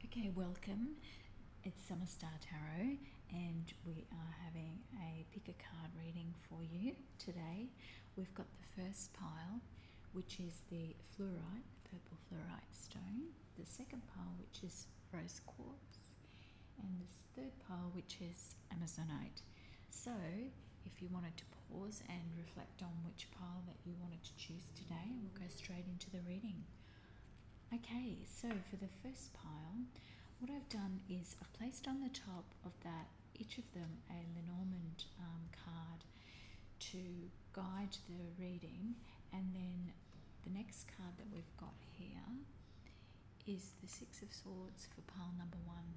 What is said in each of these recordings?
Okay, welcome. It's Summer Star Tarot, and we are having a pick a card reading for you today. We've got the first pile, which is the fluorite, the purple fluorite stone, the second pile, which is rose quartz, and this third pile, which is amazonite. So, if you wanted to pause and reflect on which pile that you wanted to choose today, we'll go straight into the reading. Okay, so for the first pile, what I've done is I've placed on the top of that, each of them, a Lenormand card to guide the reading, and then the next card that we've got here is the Six of Swords for pile number one.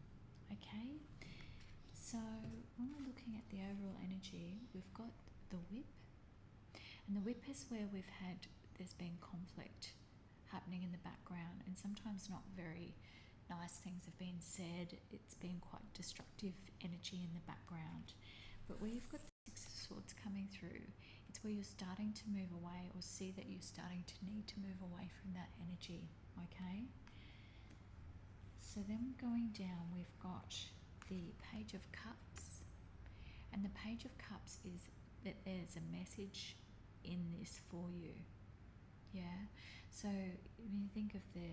Okay, so when we're looking at the overall energy, we've got the whip, and the whip is where there's been conflict happening in the background, and sometimes not very nice things have been said. It's been quite destructive energy in the background. But where you've got the Six of Swords coming through, it's where you're starting to move away, or see that you're starting to need to move away from that energy. Okay, so then going down, we've got the Page of Cups, and the Page of Cups is that there's a message in this for you. Yeah, so when you think of the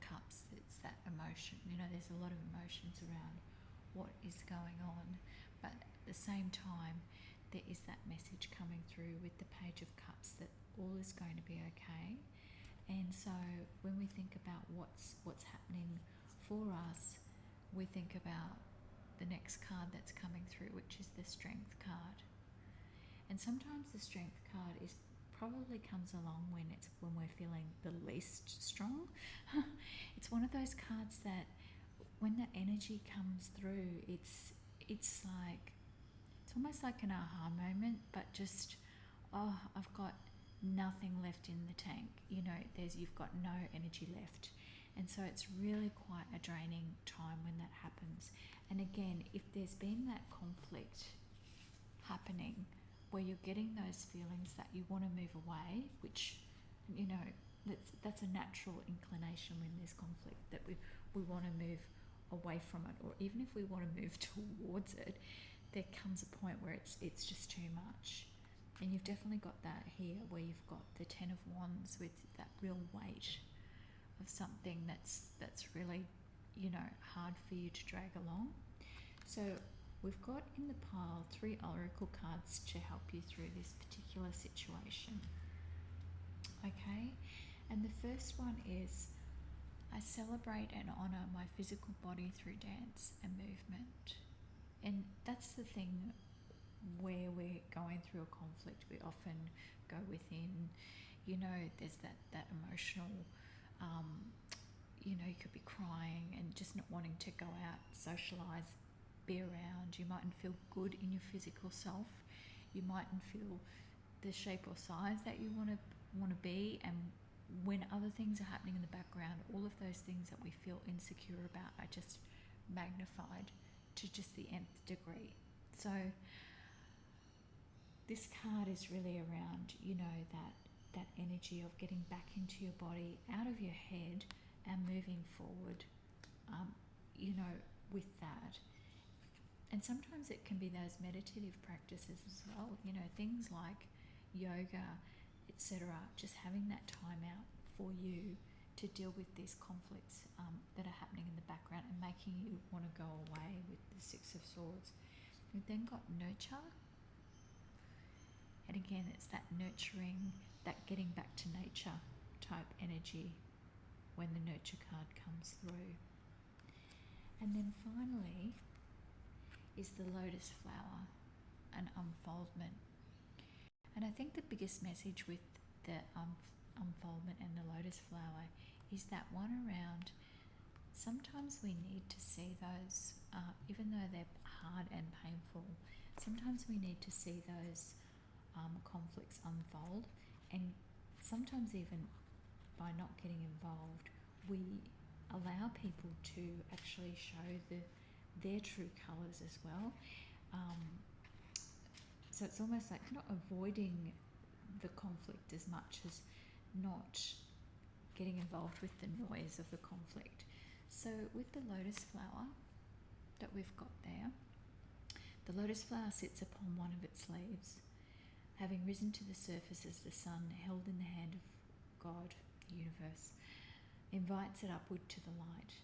cups, it's that emotion. You know, there's a lot of emotions around what is going on, but at the same time, there is that message coming through with the Page of Cups that all is going to be okay. And so when we think about what's happening for us, we think about the next card that's coming through, which is the Strength card. And sometimes the Strength card probably comes along when we're feeling the least strong. It's one of those cards that when the energy comes through, it's almost like an aha moment, but just, oh, I've got nothing left in the tank. You know, you've got no energy left. And so it's really quite a draining time when that happens. And again, if there's been that conflict happening, where you're getting those feelings that you want to move away, which, you know, that's a natural inclination when there's conflict, that we want to move away from it, or even if we want to move towards it, there comes a point where it's just too much. And you've definitely got that here, where you've got the Ten of Wands with that real weight of something that's really, you know, hard for you to drag along. So we've got in the pile 3 oracle cards to help you through this particular situation. Okay, and the first one is, I celebrate and honour my physical body through dance and movement. And that's the thing, where we're going through a conflict, we often go within. You know, there's that emotional, you know, you could be crying and just not wanting to go out, socialise, be around. You mightn't feel good in your physical self. You mightn't feel the shape or size that you want to be. And when other things are happening in the background, all of those things that we feel insecure about are just magnified to just the nth degree. So this card is really around, you know, that energy of getting back into your body, out of your head, and moving forward, you know, with that. And sometimes it can be those meditative practices as well, you know, things like yoga, etc. Just having that time out for you to deal with these conflicts that are happening in the background, and making you want to go away with the Six of Swords. We've then got nurture. And again, it's that nurturing, that getting back to nature type energy when the nurture card comes through. And then finally is the lotus flower, an unfoldment. And I think the biggest message with the unfoldment and the lotus flower is that one around, sometimes we need to see those, even though they're hard and painful, sometimes we need to see those conflicts unfold. And sometimes even by not getting involved, we allow people to actually show their true colours as well. So it's almost like not avoiding the conflict as much as not getting involved with the noise of the conflict. So with the lotus flower that we've got there, the lotus flower sits upon one of its leaves, having risen to the surface as the sun, held in the hand of God, the universe, invites it upward to the light.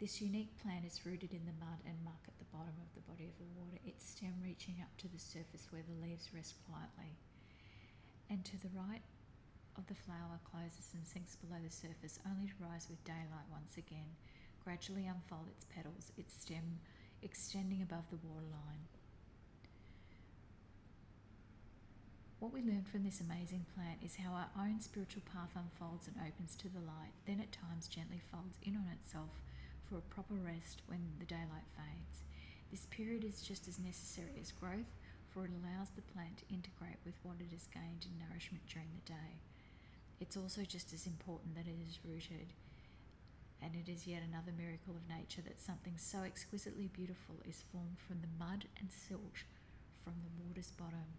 This unique plant is rooted in the mud and muck at the bottom of the body of the water, its stem reaching up to the surface where the leaves rest quietly. And to the right of the flower closes and sinks below the surface, only to rise with daylight once again, gradually unfold its petals, its stem extending above the waterline. What we learn from this amazing plant is how our own spiritual path unfolds and opens to the light, then at times gently folds in on itself for a proper rest when the daylight fades. This period is just as necessary as growth, for it allows the plant to integrate with what it has gained in nourishment during the day. It's also just as important that it is rooted, and it is yet another miracle of nature that something so exquisitely beautiful is formed from the mud and silt from the water's bottom.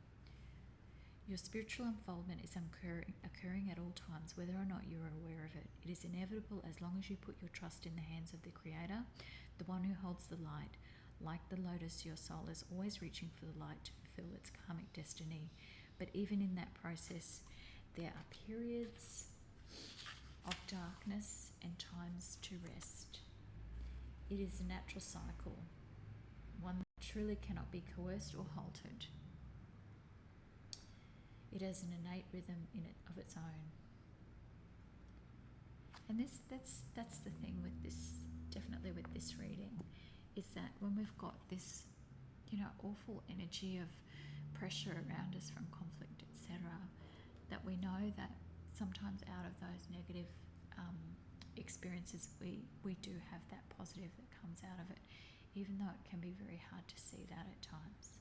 Your spiritual unfoldment is occurring at all times, whether or not you are aware of it. It is inevitable as long as you put your trust in the hands of the Creator, the one who holds the light. Like the lotus, your soul is always reaching for the light to fulfill its karmic destiny. But even in that process, there are periods of darkness and times to rest. It is a natural cycle, one that truly cannot be coerced or halted. It has an innate rhythm in it of its own. And that's the thing with this, definitely with this reading, is that when we've got this, awful energy of pressure around us from conflict, etc., that we know that sometimes out of those negative experiences, we do have that positive that comes out of it, even though it can be very hard to see that at times.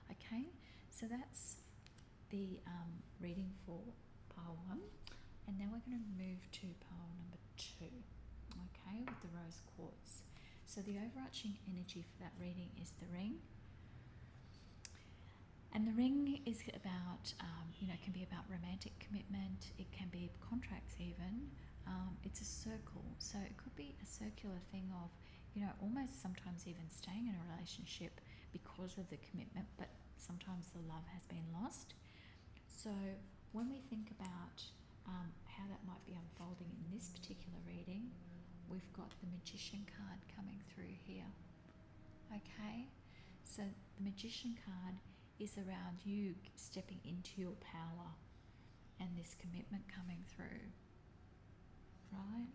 Okay, so that's the reading for pile 1, and now we're going to move to pile number 2, okay, with the rose quartz. So the overarching energy for that reading is the ring, and the ring is about, can be about romantic commitment, it can be contracts even, it's a circle, so it could be a circular thing of, almost sometimes even staying in a relationship because of the commitment, but sometimes the love has been lost. So when we think about how that might be unfolding in this particular reading, we've got the Magician card coming through here. Okay, so the Magician card is around you stepping into your power and this commitment coming through, right?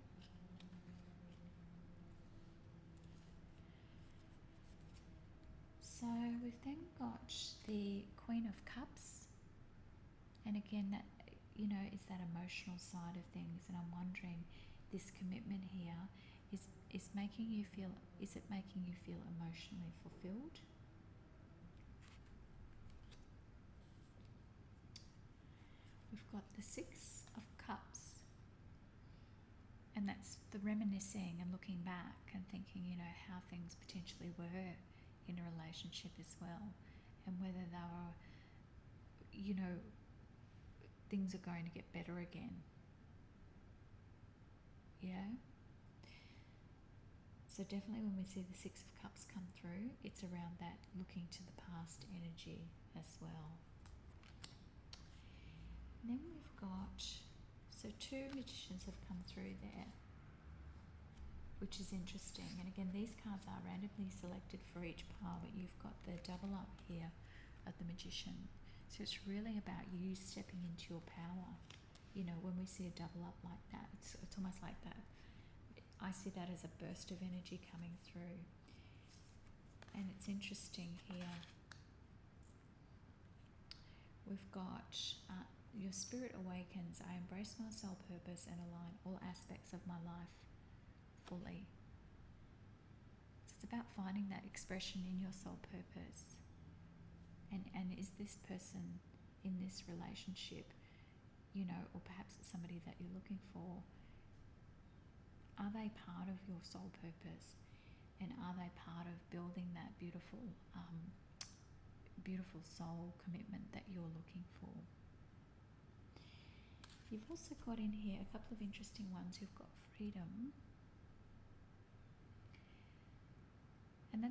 So we've then got the Queen of Cups. And again, that, is that emotional side of things. And I'm wondering, this commitment here is making you feel, is it making you feel emotionally fulfilled? We've got the Six of Cups. And that's the reminiscing and looking back and thinking, how things potentially were in a relationship as well. And whether they were, things are going to get better again. Yeah. So definitely when we see the Six of Cups come through, it's around that looking to the past energy as well. And then we've got, so 2 Magicians have come through there, which is interesting. And again, these cards are randomly selected for each pile, but you've got the double up here of the Magician. So it's really about you stepping into your power. When we see a double up like that, it's almost like that. I see that as a burst of energy coming through. And it's interesting here. We've got your spirit awakens. I embrace my soul purpose and align all aspects of my life fully. So it's about finding that expression in your soul purpose. And is this person in this relationship, or perhaps it's somebody that you're looking for, are they part of your soul purpose? And are they part of building that beautiful soul commitment that you're looking for? You've also got in here a couple of interesting ones. You've got freedom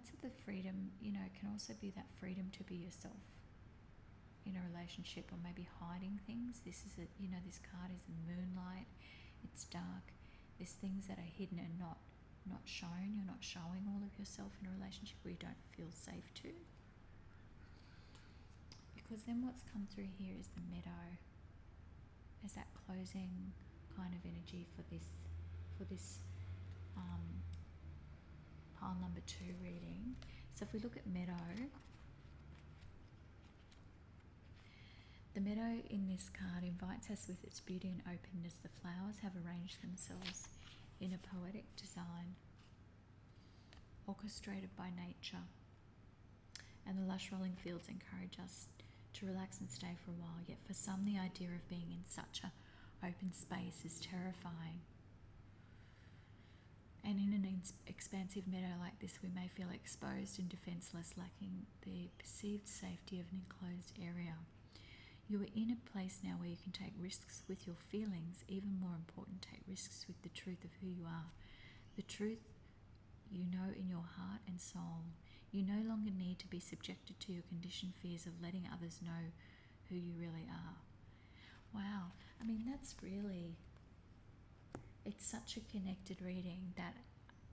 Knights of the Freedom, can also be that freedom to be yourself in a relationship, or maybe hiding things. This is this card is moonlight. It's dark. There's things that are hidden and not shown. You're not showing all of yourself in a relationship where you don't feel safe to. Because then what's come through here is the meadow as that closing kind of energy for this pile number 2 reading. So if we look at meadow, the meadow in this card invites us with its beauty and openness. The flowers have arranged themselves in a poetic design, orchestrated by nature, and the lush rolling fields encourage us to relax and stay for a while. Yet for some, the idea of being in such an open space is terrifying. And in an expansive meadow like this, we may feel exposed and defenseless, lacking the perceived safety of an enclosed area. You are in a place now where you can take risks with your feelings. Even more important, take risks with the truth of who you are. The truth you know in your heart and soul. You no longer need to be subjected to your conditioned fears of letting others know who you really are. Wow. I mean, that's really, it's such a connected reading that,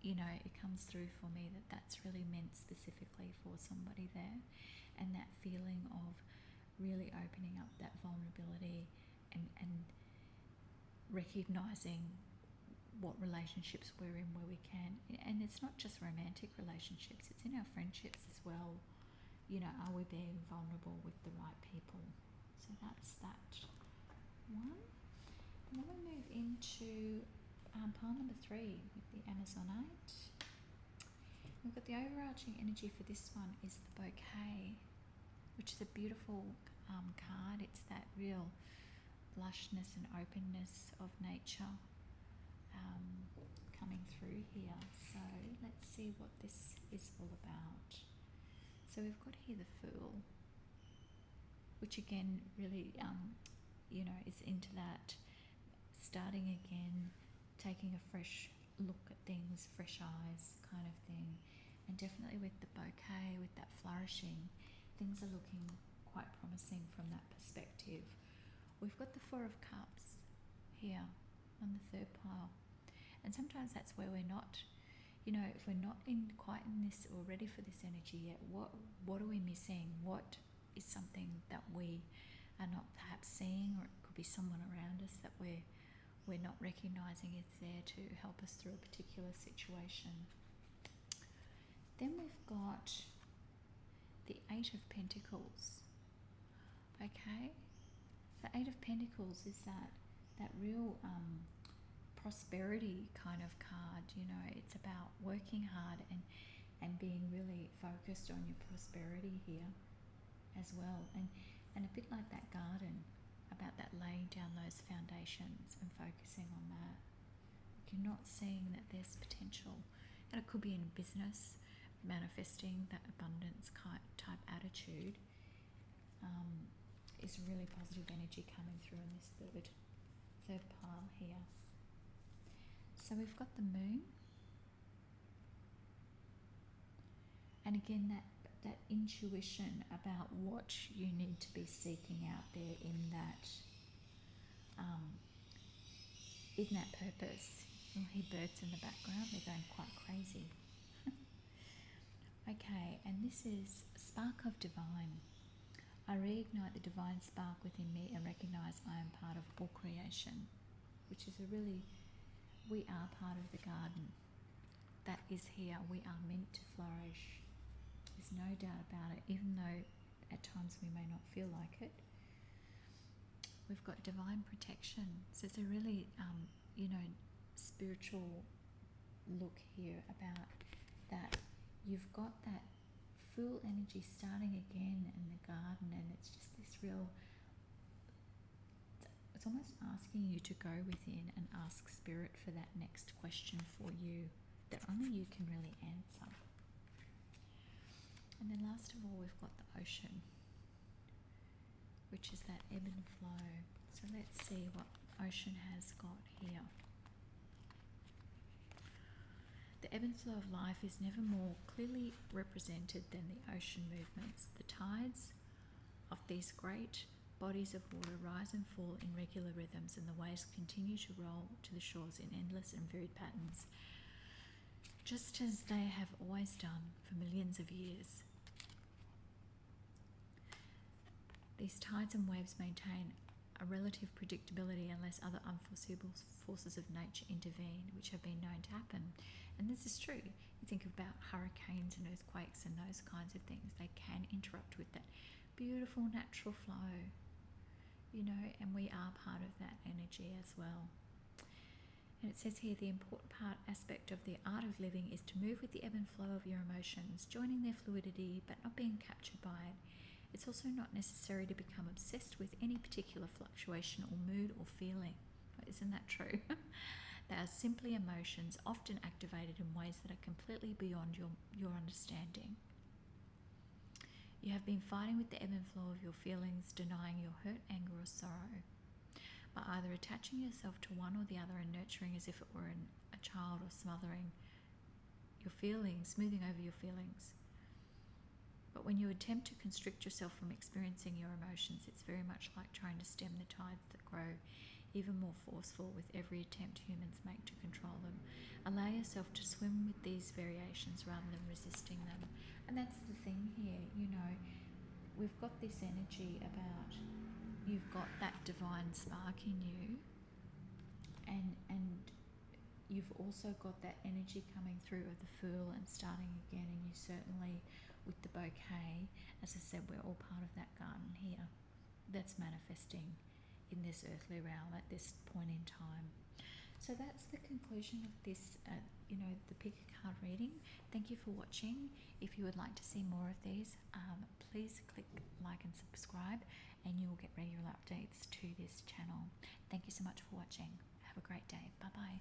it comes through for me that that's really meant specifically for somebody there. And that feeling of really opening up that vulnerability and recognizing what relationships we're in where we can. And it's not just romantic relationships, it's in our friendships as well. Are we being vulnerable with the right people? So that's that one. And then we move into pile number 3 with the Amazonite. We've got the overarching energy for this one is the bouquet, which is a beautiful card. It's that real lushness and openness of nature coming through here. So let's see what this is all about. So we've got here the Fool, which again really is into that starting again, taking a fresh look at things, fresh eyes kind of thing. And definitely with the bouquet, with that flourishing, things are looking quite promising from that perspective. We've got the Four of Cups here on the 3rd pile. And sometimes that's where we're not, if we're not quite in this or ready for this energy yet, what are we missing? What is something that we are not perhaps seeing, or it could be someone around us that we're not recognizing is there to help us through a particular situation. Then we've got the 8 of Pentacles. Okay, the 8 of Pentacles is that real prosperity kind of card. It's about working hard and being really focused on your prosperity here as well, and a bit like that garden, about that laying down those foundations and focusing on that. You're not seeing that there's potential, and it could be in business, manifesting that abundance type attitude. Is really positive energy coming through in this third pile here. So we've got the Moon, and again that intuition about what you need to be seeking out there in that purpose. You'll hear birds in the background, they're going quite crazy. Okay, and this is Spark of Divine. I reignite the divine spark within me and recognize I am part of all creation, which is we are part of the garden that is here. We are meant to flourish. There's no doubt about it, even though at times we may not feel like it. We've got divine protection. So it's a really, spiritual look here about that. You've got that full energy starting again in the garden, and it's just this real, it's almost asking you to go within and ask Spirit for that next question for you that only you can really answer. And then last of all, we've got the ocean, which is that ebb and flow. So let's see what ocean has got here. The the ebb and flow of life is never more clearly represented than the ocean movements. The tides of these great bodies of water rise and fall in regular rhythms, and the waves continue to roll to the shores in endless and varied patterns, just as they have always done for millions of years. These tides and waves maintain a relative predictability unless other unforeseeable forces of nature intervene, which have been known to happen. And this is true. You think about hurricanes and earthquakes and those kinds of things. They can interrupt with that beautiful natural flow, you know, and we are part of that energy as well. And it says here, the important aspect of the art of living is to move with the ebb and flow of your emotions, joining their fluidity but not being captured by it. It's also not necessary to become obsessed with any particular fluctuation or mood or feeling. Isn't that true? They are simply emotions, often activated in ways that are completely beyond your understanding. You have been fighting with the ebb and flow of your feelings, denying your hurt, anger or sorrow, by either attaching yourself to one or the other and nurturing as if it were a child, or smothering your feelings, smoothing over your feelings. But when you attempt to constrict yourself from experiencing your emotions, it's very much like trying to stem the tides that grow even more forceful with every attempt humans make to control them. Allow yourself to swim with these variations rather than resisting them. And that's the thing here, you know, we've got this energy about, you've got that divine spark in you, and you've also got that energy coming through of the Fool and starting again, and you certainly, with the bouquet, as I said, we're all part of that garden here that's manifesting in this earthly realm at this point in time. So that's the conclusion of this, the pick a card reading. Thank you for watching. If you would like to see more of these, please click like and subscribe, and you will get regular updates to this channel. Thank you so much for watching. Have a great day. Bye-bye.